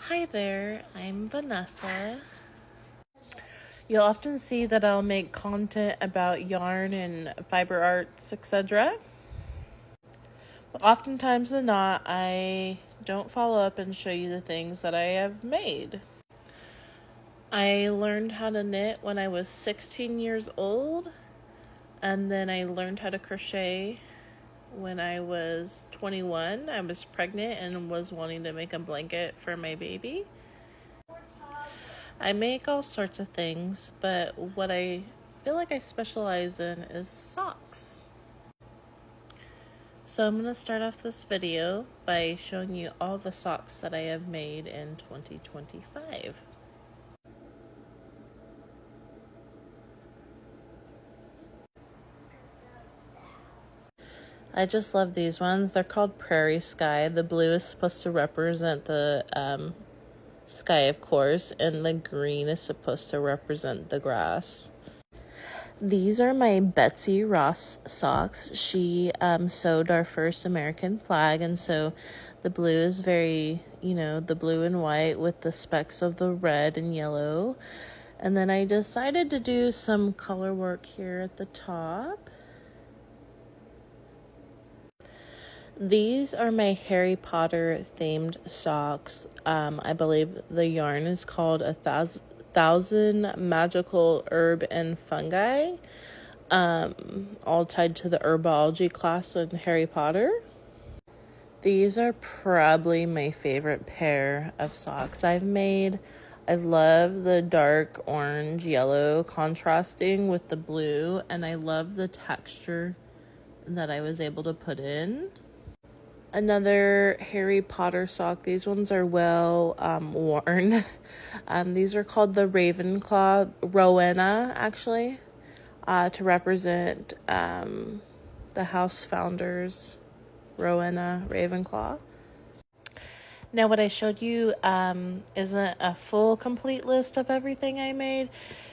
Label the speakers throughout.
Speaker 1: Hi there, I'm Vanessa. You'll often see that I'll make content about yarn and fiber arts, etc. But oftentimes than not, I don't follow up and show you the things that I have made. I learned how to knit when I was 16 years old, and then I learned how to crochet when I was 21. I was pregnant and was wanting to make a blanket for my baby. I make all sorts of things, but what I feel like I specialize in is socks. So I'm going to start off this video by showing you all the socks that I have made in 2025. I just love these ones. They're called Prairie Sky. The blue is supposed to represent the sky, of course, and the green is supposed to represent the grass. These are my Betsy Ross socks. She sewed our first American flag, and so the blue is very, the blue and white with the specks of the red and yellow. And then I decided to do some color work here at the top. These are my Harry Potter themed socks. I believe the yarn is called 1,000 Magical Herb and Fungi, all tied to the herbology class in Harry Potter. These are probably my favorite pair of socks I've made. I love the dark orange yellow contrasting with the blue, and I love the texture that I was able to put in. Another Harry Potter sock. These ones are well worn. These are called the Ravenclaw, Rowena actually, to represent the house founders, Rowena Ravenclaw. Now what I showed you isn't a full complete list of everything I made.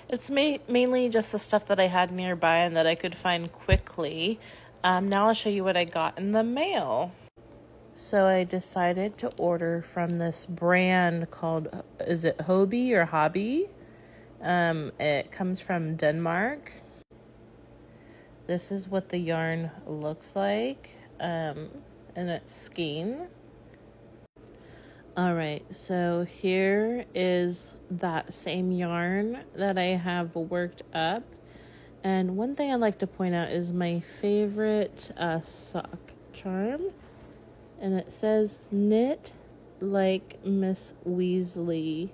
Speaker 1: It's mainly just the stuff that I had nearby and that I could find quickly. Now I'll show you what I got in the mail. So I decided to order from this brand called, is it Hobby or Hobby? It comes from Denmark. This is what the yarn looks like, and it's skein. Alright, so here is that same yarn that I have worked up. And one thing I'd like to point out is my favorite sock charm. And it says, knit like Miss Weasley.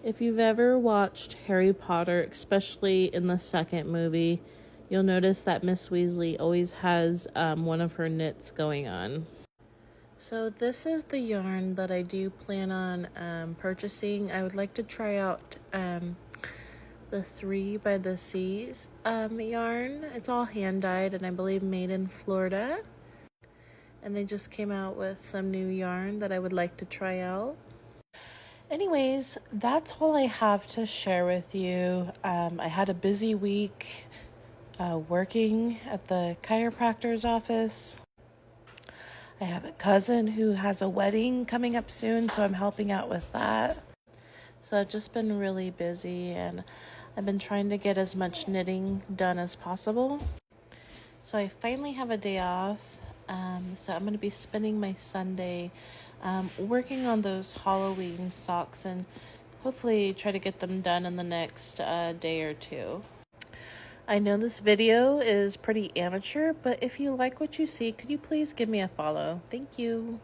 Speaker 1: If you've ever watched Harry Potter, especially in the second movie, you'll notice that Miss Weasley always has one of her knits going on. So this is the yarn that I do plan on purchasing. I would like to try out the 3 by the Seas yarn. It's all hand dyed and I believe made in Florida. And they just came out with some new yarn that I would like to try out. Anyways, that's all I have to share with you. I had a busy week working at the chiropractor's office. I have a cousin who has a wedding coming up soon, so I'm helping out with that. So I've just been really busy and I've been trying to get as much knitting done as possible. So I finally have a day off. So I'm going to be spending my Sunday working on those Halloween socks and hopefully try to get them done in the next day or two. I know this video is pretty amateur, but if you like what you see, could you please give me a follow? Thank you.